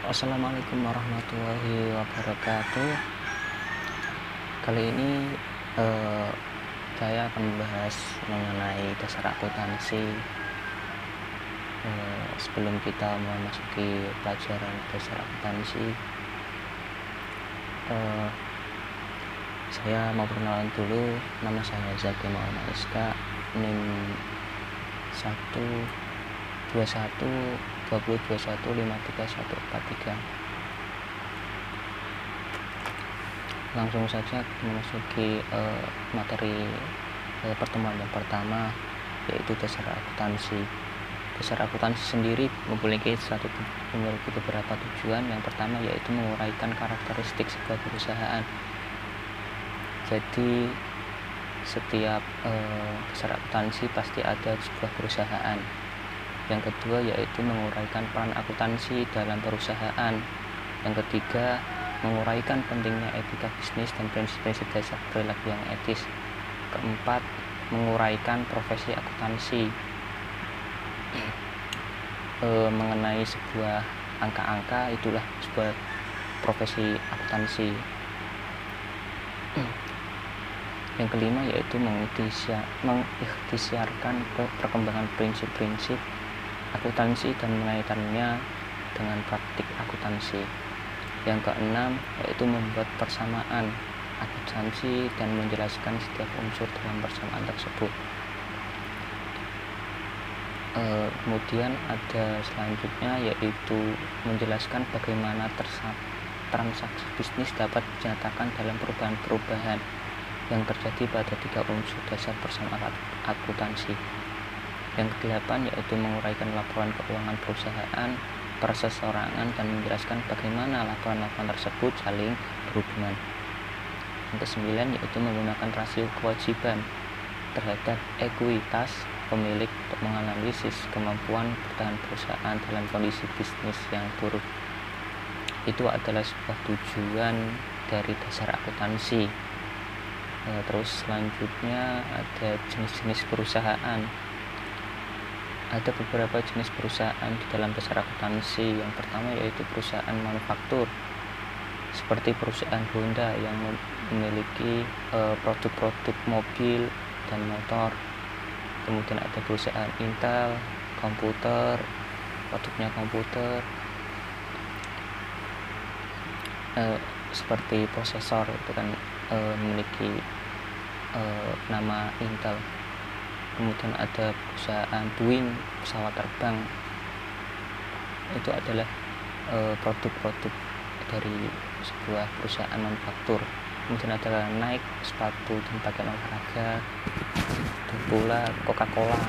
Assalamualaikum warahmatullahi wabarakatuh. Kali ini eh, saya akan membahas mengenai dasar akuntansi. Sebelum kita memasuki pelajaran dasar akuntansi, saya mau perkenalan dulu. Nama saya Zaki Maulana Iska, NIM 1212021534143. Langsung saja memasuki materi pertemuan yang pertama, yaitu dasar akuntansi. Dasar akuntansi sendiri memiliki beberapa tujuan. Yang pertama yaitu menguraikan karakteristik sebuah perusahaan. Jadi setiap dasar akuntansi pasti ada sebuah perusahaan. Yang kedua yaitu menguraikan peran akuntansi dalam perusahaan. Yang ketiga, menguraikan pentingnya etika bisnis dan prinsip-prinsip dasar perilaku yang etis. Keempat, menguraikan profesi akuntansi. Mengenai sebuah angka-angka, itulah sebuah profesi akuntansi. Yang kelima yaitu mengikhtiarkan perkembangan prinsip-prinsip akuntansi dan mengaitkannya dengan praktik akuntansi. Yang keenam yaitu membuat persamaan akuntansi dan menjelaskan setiap unsur dalam persamaan tersebut. Kemudian ada selanjutnya yaitu menjelaskan bagaimana transaksi bisnis dapat dinyatakan dalam perubahan-perubahan yang terjadi pada tiga unsur dasar persamaan akuntansi. Yang kedelapan yaitu menguraikan laporan keuangan perusahaan per seseorangan dan menjelaskan bagaimana laporan-laporan tersebut saling berhubungan. Yang kesembilan yaitu menggunakan rasio kewajiban terhadap ekuitas pemilik untuk menganalisis kemampuan bertahan perusahaan dalam kondisi bisnis yang buruk. Itu adalah sebuah tujuan dari dasar akuntansi. Terus selanjutnya ada jenis-jenis perusahaan. Ada beberapa jenis perusahaan di dalam dasar akuntansi. Yang pertama yaitu perusahaan manufaktur, seperti perusahaan Honda yang memiliki produk-produk mobil dan motor. Kemudian ada perusahaan Intel, komputer, produknya komputer, seperti prosesor itu kan memiliki nama Intel. Kemudian ada perusahaan Boeing, pesawat terbang. Itu adalah produk-produk dari sebuah perusahaan manufaktur. Kemudian ada Nike, sepatu dan pakaian olahraga. Itu pula Coca-Cola,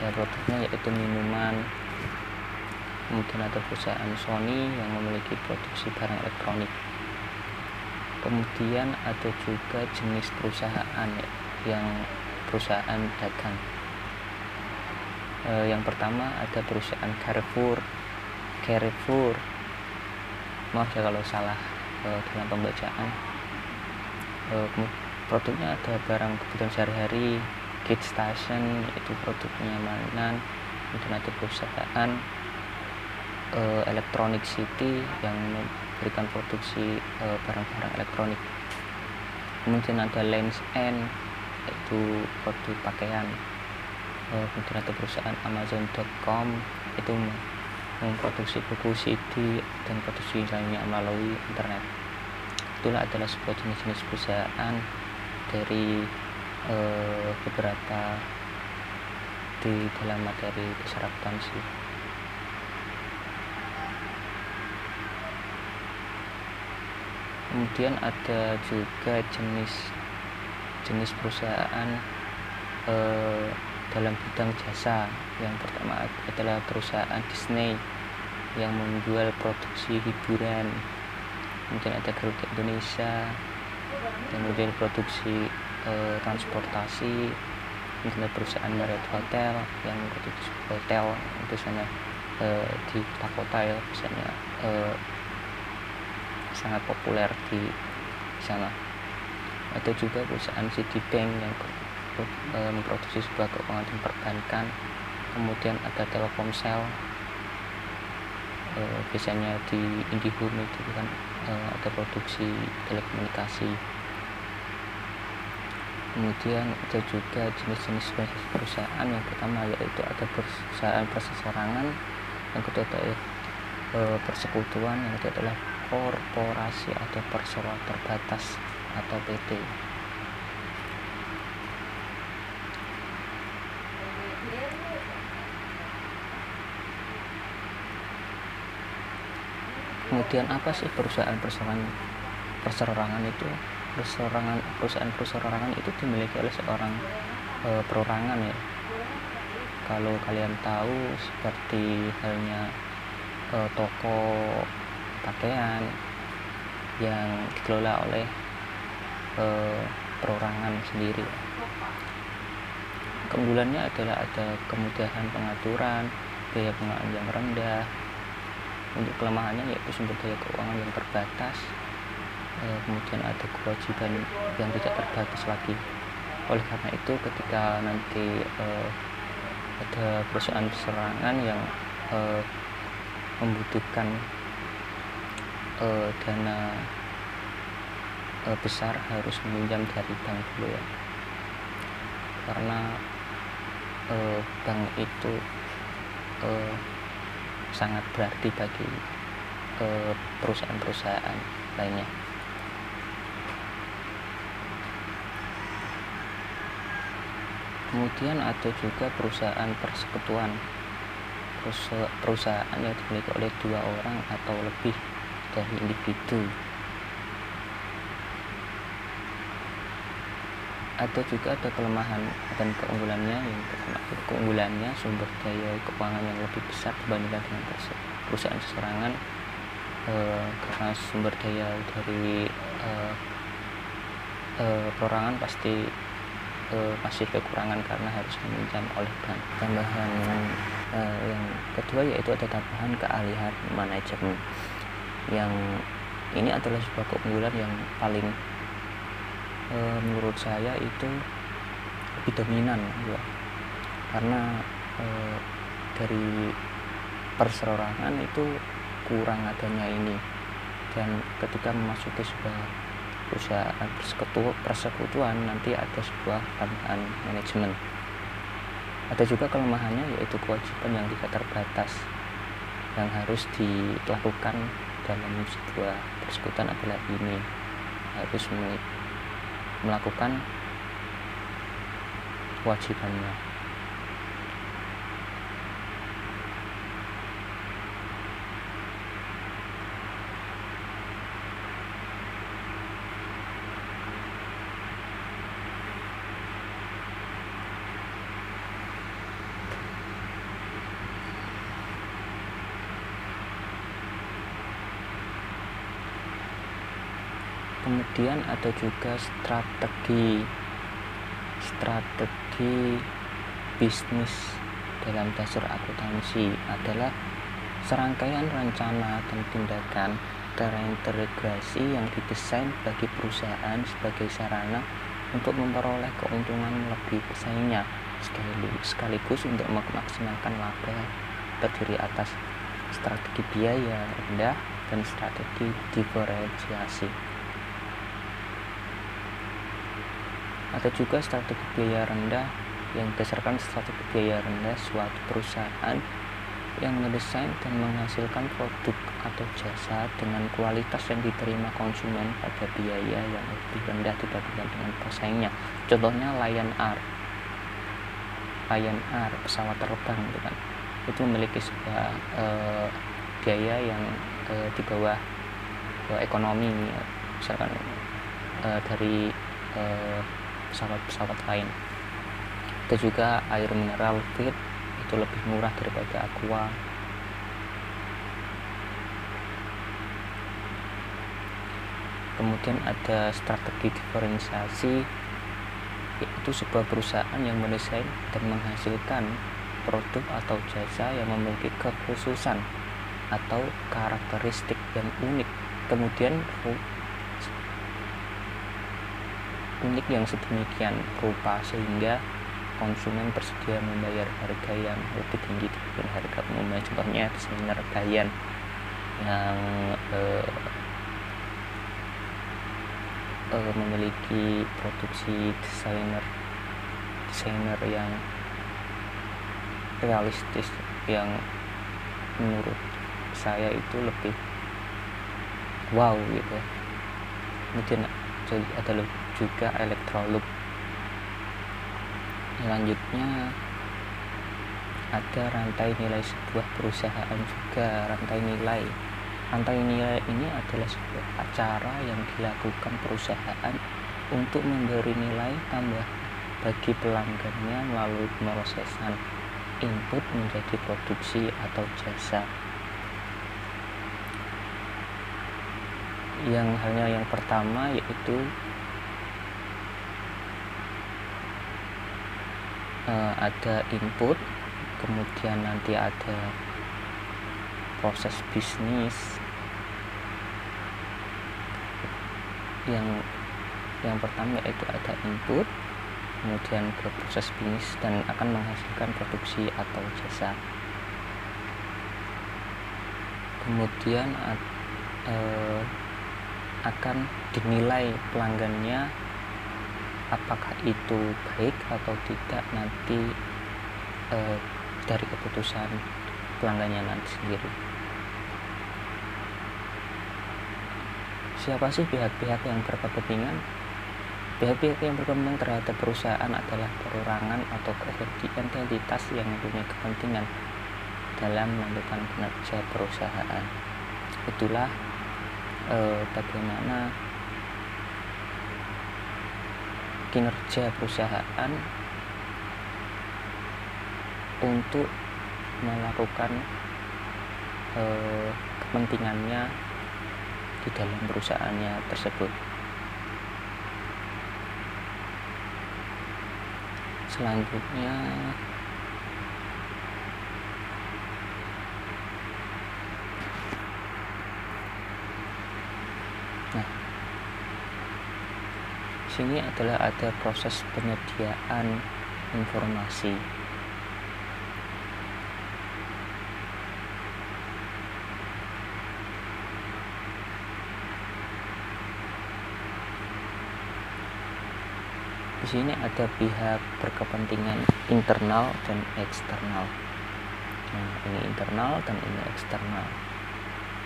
ya produknya yaitu minuman. Kemudian ada perusahaan Sony yang memiliki produksi barang elektronik. Kemudian ada juga jenis perusahaan yang perusahaan dagang. Yang pertama ada perusahaan Carrefour. Maaf ya kalau salah dalam pembacaan. Produknya ada barang kebutuhan sehari-hari, Kit Station yaitu produk kenyamanan. Kemudian ada perusahaan Electronic City yang memberikan produksi barang-barang elektronik. Kemudian ada Lens End yaitu produk pakaian. Kemudian ada perusahaan Amazon.com itu memproduksi buku CD dan produksi lainnya melalui internet. Itulah adalah sebuah jenis-jenis perusahaan dari beberapa di dalam materi dasar akuntansi. Kemudian ada juga jenis perusahaan dalam bidang jasa. Yang pertama adalah perusahaan Disney yang menjual produksi hiburan. Kemudian ada Garuda Indonesia yang menjual produksi transportasi. Kemudian ada perusahaan Marriott Hotel yang memproduksi hotel, biasanya di kota-kota ya, biasanya sangat populer di sana. Ada juga perusahaan Citibank yang memproduksi sebuah keuangan dan perbankan. Kemudian ada Telkomsel biasanya di IndiHome itu kan ada produksi telekomunikasi. Kemudian ada juga jenis-jenis perusahaan. Yang pertama yaitu ada perusahaan perseorangan, yang kedua adalah persekutuan, yang ketiga adalah korporasi atau perseroan terbatas atau PT. Kemudian apa sih perusahaan perseorangan itu? Perusahaan perseorangan itu dimiliki oleh seorang perorangan ya. Kalau kalian tahu, seperti halnya toko pakaian yang dikelola oleh perorangan sendiri. Keunggulannya adalah ada kemudahan pengaturan, biaya pengelolaan yang rendah. Untuk kelemahannya yaitu sumber daya keuangan yang terbatas, kemudian ada kewajiban yang tidak terbatas lagi. Oleh karena itu, ketika nanti ada perusahaan perseorangan yang membutuhkan dana besar, harus meminjam dari bank dulu ya, karena bank itu sangat berarti bagi perusahaan-perusahaan lainnya. Kemudian ada juga perusahaan persekutuan, perusahaan yang dimiliki oleh 2 orang atau lebih dari individu. Ada juga ada kelemahan dan keunggulannya. Yang pertama, keunggulannya sumber daya keuangan yang lebih besar dibandingkan dengan perusahaan perseorangan, karena sumber daya dari perorangan pasti masih kekurangan karena harus meminjam oleh bank. Tambahan yang kedua yaitu ada tambahan keahlian manajemen, yang ini adalah sebuah keunggulan yang paling menurut saya itu lebih dominan ya, karena dari perseorangan itu kurang adanya ini, dan ketika memasuki sebuah perusahaan persekutuan nanti ada sebuah tambahan manajemen. Ada juga kelemahannya yaitu kewajiban yang tidak terbatas yang harus dilakukan dalam sebuah persekutuan adalah ini, harus melakukan kewajibannya. Kemudian ada juga strategi bisnis dalam dasar akuntansi adalah serangkaian rencana dan tindakan terintegrasi yang didesain bagi perusahaan sebagai sarana untuk memperoleh keuntungan lebih pesaingnya, sekaligus untuk memaksimalkan laba, terdiri atas strategi biaya rendah dan strategi diferensiasi. Ada juga strategi biaya rendah, yang berdasarkan strategi biaya rendah suatu perusahaan yang mendesain dan menghasilkan produk atau jasa dengan kualitas yang diterima konsumen pada biaya yang lebih rendah dibandingkan dengan pesaingnya. Contohnya Lion Air pesawat terbang gitu kan, itu memiliki sebuah biaya yang di bawah ekonomi, misalkan dari pesawat lain. Ada juga air mineral Fit, itu lebih murah daripada Aqua. Kemudian ada strategi diferensiasi, yaitu sebuah perusahaan yang mendesain dan menghasilkan produk atau jasa yang memiliki kekhususan atau karakteristik yang unik, kemudian unik yang sedemikian rupa sehingga konsumen bersedia membayar harga yang lebih tinggi dibanding harga umumnya. Contohnya desainer Gayan yang memiliki produksi desainer yang realistis, yang menurut saya itu lebih wow gitu. Kemudian ada juga Electrolux. Selanjutnya ada rantai nilai sebuah perusahaan juga. Rantai nilai ini adalah sebuah acara yang dilakukan perusahaan untuk memberi nilai tambah bagi pelanggannya melalui pemrosesan input menjadi produksi atau jasa. Yang pertama yaitu ada input, kemudian nanti ada proses bisnis. Yang pertama yaitu ada input, kemudian ke proses bisnis dan akan menghasilkan produksi atau jasa. Kemudian akan dinilai pelanggannya apakah itu baik atau tidak nanti dari keputusan pelanggannya nanti sendiri. Siapa sih pihak-pihak yang berkepentingan? Pihak-pihak yang berkepentingan terhadap perusahaan adalah perorangan atau entitas yang mempunyai kepentingan dalam melakukan kinerja perusahaan. Itulah bagaimana kinerja perusahaan untuk melakukan kepentingannya di dalam perusahaannya tersebut. Selanjutnya sini adalah ada proses penyediaan informasi. Di sini ada pihak berkepentingan internal dan eksternal. Nah, ini internal dan ini eksternal.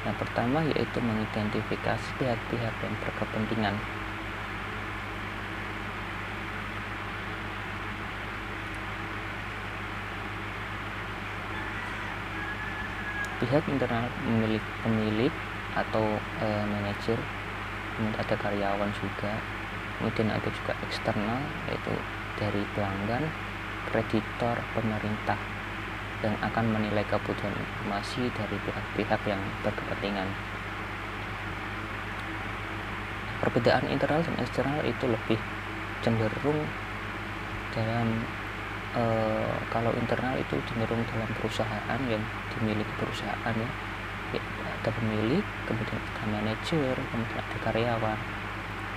Yang pertama yaitu mengidentifikasi pihak-pihak yang berkepentingan. Pihak internal pemilik atau manajer, kemudian ada karyawan juga. Kemudian ada juga eksternal yaitu dari pelanggan, kreditor, pemerintah yang akan menilai kebutuhan informasi dari pihak-pihak yang berkepentingan. Perbedaan internal dan eksternal itu lebih cenderung dalam kalau internal itu cenderung dalam perusahaan yang dimiliki perusahaan ya, ada pemilik, kemudian ada manajer, kemudian ada karyawan.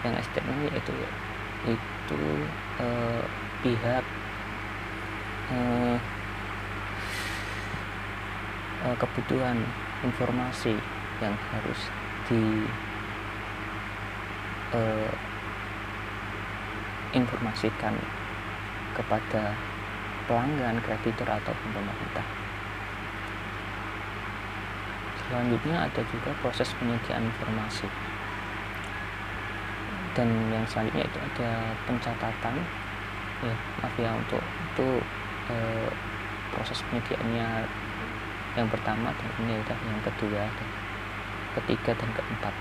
Yang eksternal yaitu pihak kebutuhan informasi yang harus diinformasikan kepada pelanggan, kreditor ataupun pemerintah. Selanjutnya ada juga proses penyediaan informasi. Dan yang selanjutnya itu ada pencatatan ya, maaf ya, untuk itu proses penyediaannya yang pertama, dan ini udah yang kedua, dan ketiga dan keempat.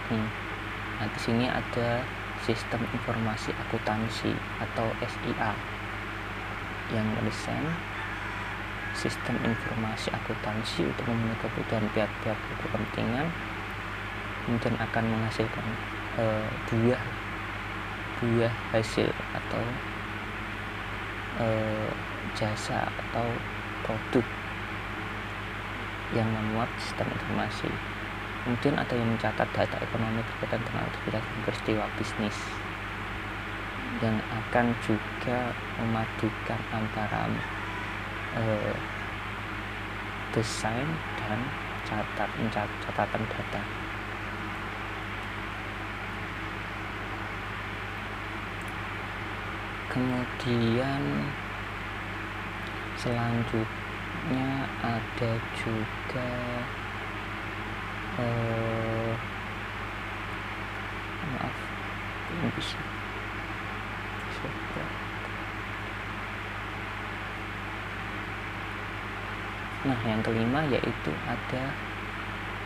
Nah, di sini ada sistem informasi akuntansi atau SIA yang mendesain sistem informasi akuntansi untuk memenuhi kebutuhan pihak-pihak berkepentingan, kemudian akan menghasilkan buah hasil atau jasa atau produk yang memuat sistem informasi. Kemudian ada yang mencatat data ekonomi berkaitan dengan aktivitas dan peristiwa bisnis, yang akan juga memadukan antara desain dan catatan data. Kemudian selanjutnya ada juga maaf, ini bisa nah, yang kelima yaitu ada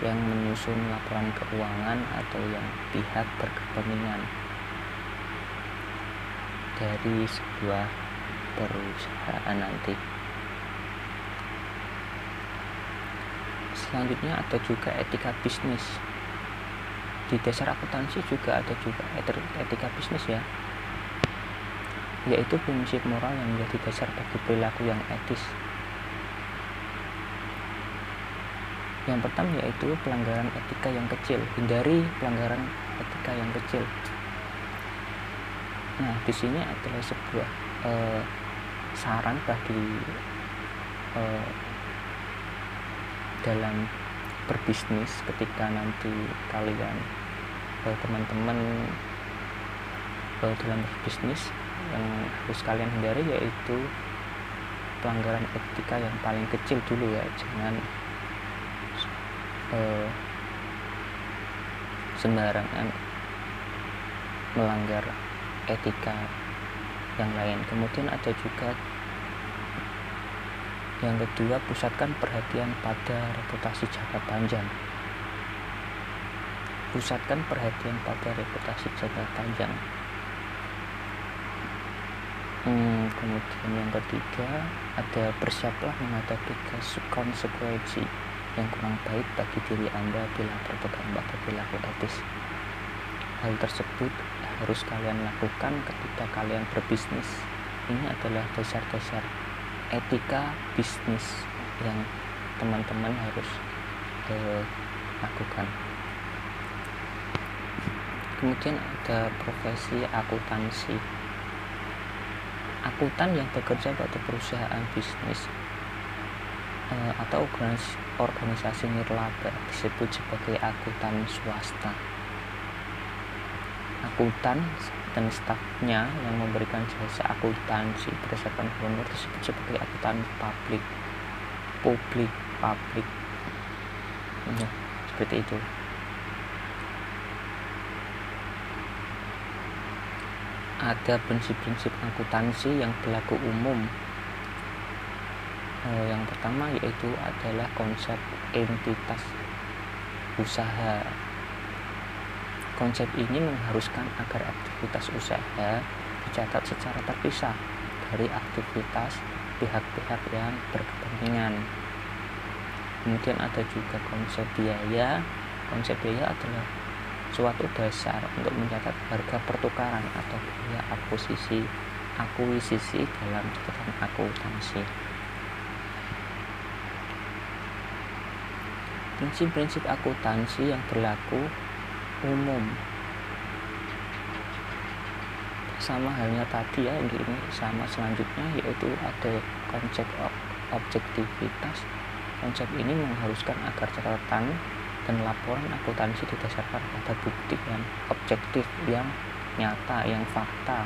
yang menyusun laporan keuangan atau yang pihak berkepentingan dari sebuah perusahaan nanti. Selanjutnya ada juga etika bisnis. Di dasar akuntansi juga ada juga etika bisnis ya, yaitu prinsip moral yang menjadi dasar bagi perilaku yang etis. Yang pertama yaitu pelanggaran etika yang kecil. Hindari pelanggaran etika yang kecil. Nah, di sini adalah sebuah saran bagi dalam berbisnis ketika nanti kalian teman-teman dalam berbisnis yang harus kalian hindari yaitu pelanggaran etika yang paling kecil dulu ya. Jangan sembarangan melanggar etika yang lain. Kemudian ada juga yang kedua, pusatkan perhatian pada reputasi jangka panjang. Pusatkan perhatian pada reputasi jangka panjang. Kemudian yang ketiga ada bersiaplah menghadapi konsekuensi yang kurang baik bagi diri Anda bila berpegang pada perilaku etis. Hal tersebut harus kalian lakukan ketika kalian berbisnis. Ini adalah dasar-dasar etika bisnis yang teman-teman harus lakukan. Kemudian ada profesi akuntansi. Akuntan yang bekerja pada perusahaan bisnis atau organisasi nirlaba disebut sebagai akuntan swasta. Akuntan dan stafnya yang memberikan jasa akuntansi berdasarkan honor disebut sebagai akuntan publik. Ya, seperti itu. Ada prinsip-prinsip akuntansi yang berlaku umum. Yang pertama yaitu adalah konsep entitas usaha. Konsep ini mengharuskan agar aktivitas usaha dicatat secara terpisah dari aktivitas pihak-pihak yang berkepentingan. Kemudian ada juga konsep biaya. Konsep biaya adalah suatu dasar untuk mencatat harga pertukaran atau biaya akuisisi dalam catatan akuntansi. Prinsip-prinsip akuntansi yang berlaku umum sama halnya tadi ya, ini sama selanjutnya yaitu ada konsep objektivitas. Konsep ini mengharuskan agar catatan dan laporan akuntansi didasarkan pada bukti yang objektif, yang nyata, yang fakta,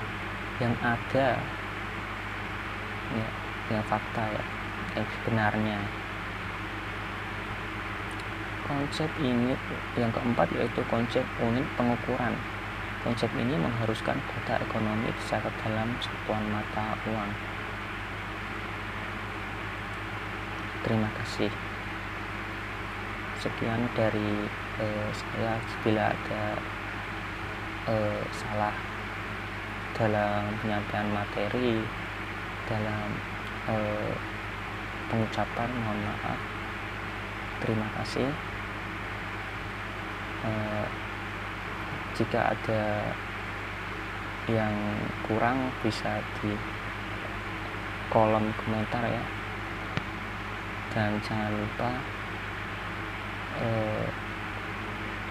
yang ada ya, yang fakta ya, yang sebenarnya. Konsep ini yang keempat yaitu konsep unit pengukuran. Konsep ini mengharuskan data ekonomi dicatat dalam satuan mata uang. Terima kasih. Sekian dari saya. Bila ada salah dalam penyampaian materi, dalam pengucapan, mohon maaf. Terima kasih. Jika ada yang kurang bisa di kolom komentar ya, dan jangan lupa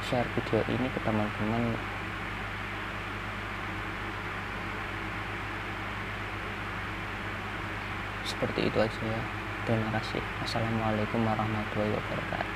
share video ini ke teman-teman seperti itu aja ya. Terima kasih. Assalamualaikum warahmatullahi wabarakatuh.